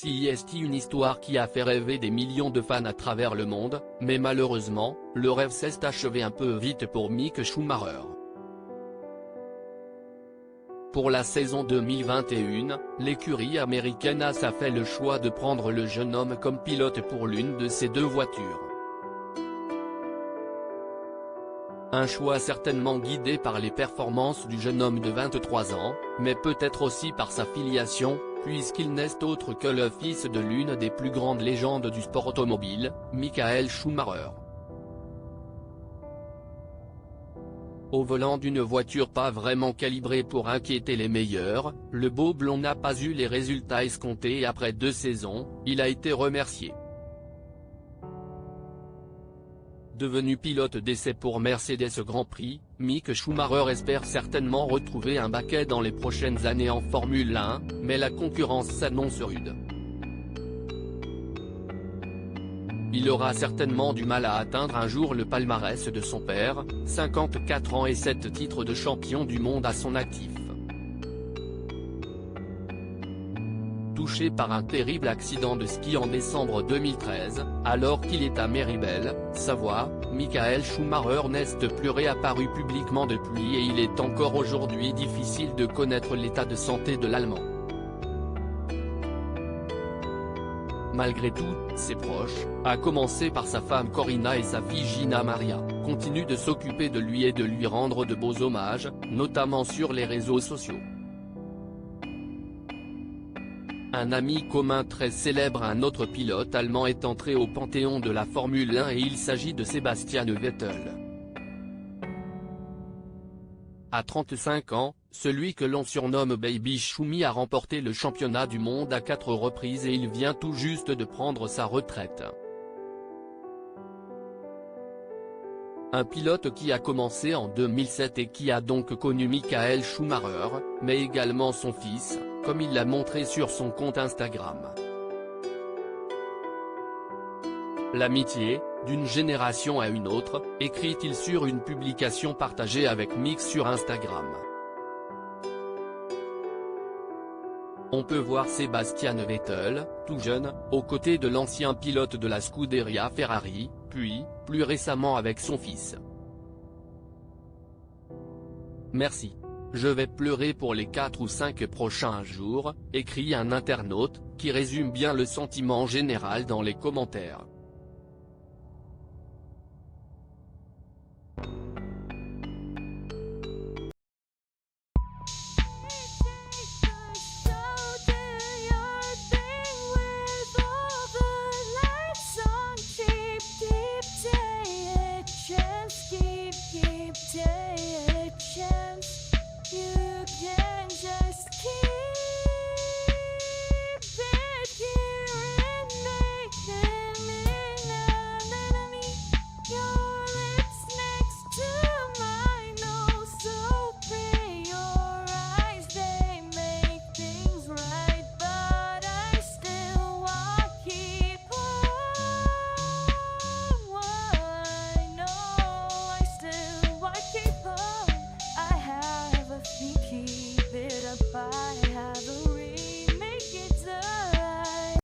C'est une histoire qui a fait rêver des millions de fans à travers le monde, mais malheureusement, le rêve s'est achevé un peu vite pour Mick Schumacher. Pour la saison 2021, l'écurie américaine Haas a fait le choix de prendre le jeune homme comme pilote pour l'une de ses deux voitures. Un choix certainement guidé par les performances du jeune homme de 23 ans, mais peut-être aussi par sa filiation, puisqu'il n'est autre que le fils de l'une des plus grandes légendes du sport automobile, Michael Schumacher. Au volant d'une voiture pas vraiment calibrée pour inquiéter les meilleurs, le beau blond n'a pas eu les résultats escomptés et après 2 saisons, il a été remercié. Devenu pilote d'essai pour Mercedes Grand Prix, Mick Schumacher espère certainement retrouver un baquet dans les prochaines années en Formule 1, mais la concurrence s'annonce rude. Il aura certainement du mal à atteindre un jour le palmarès de son père, 54 ans et 7 titres de champion du monde à son actif. Touché par un terrible accident de ski en décembre 2013, alors qu'il est à Méribel, Savoie, Michael Schumacher n'est plus réapparu publiquement depuis et il est encore aujourd'hui difficile de connaître l'état de santé de l'Allemand. Malgré tout, ses proches, à commencer par sa femme Corinna et sa fille Gina Maria, continuent de s'occuper de lui et de lui rendre de beaux hommages, notamment sur les réseaux sociaux. Un ami commun très célèbre, un autre pilote allemand, est entré au panthéon de la Formule 1 et il s'agit de Sebastian Vettel. À 35 ans, celui que l'on surnomme Baby Schumi a remporté le championnat du monde à 4 reprises et il vient tout juste de prendre sa retraite. Un pilote qui a commencé en 2007 et qui a donc connu Michael Schumacher, mais également son fils, comme il l'a montré sur son compte Instagram. L'amitié, d'une génération à une autre, écrit-il sur une publication partagée avec Mick sur Instagram. On peut voir Sebastian Vettel, tout jeune, aux côtés de l'ancien pilote de la Scuderia Ferrari, puis, plus récemment avec son fils. Merci. Je vais pleurer pour les 4 ou 5 prochains jours, écrit un internaute, qui résume bien le sentiment général dans les commentaires.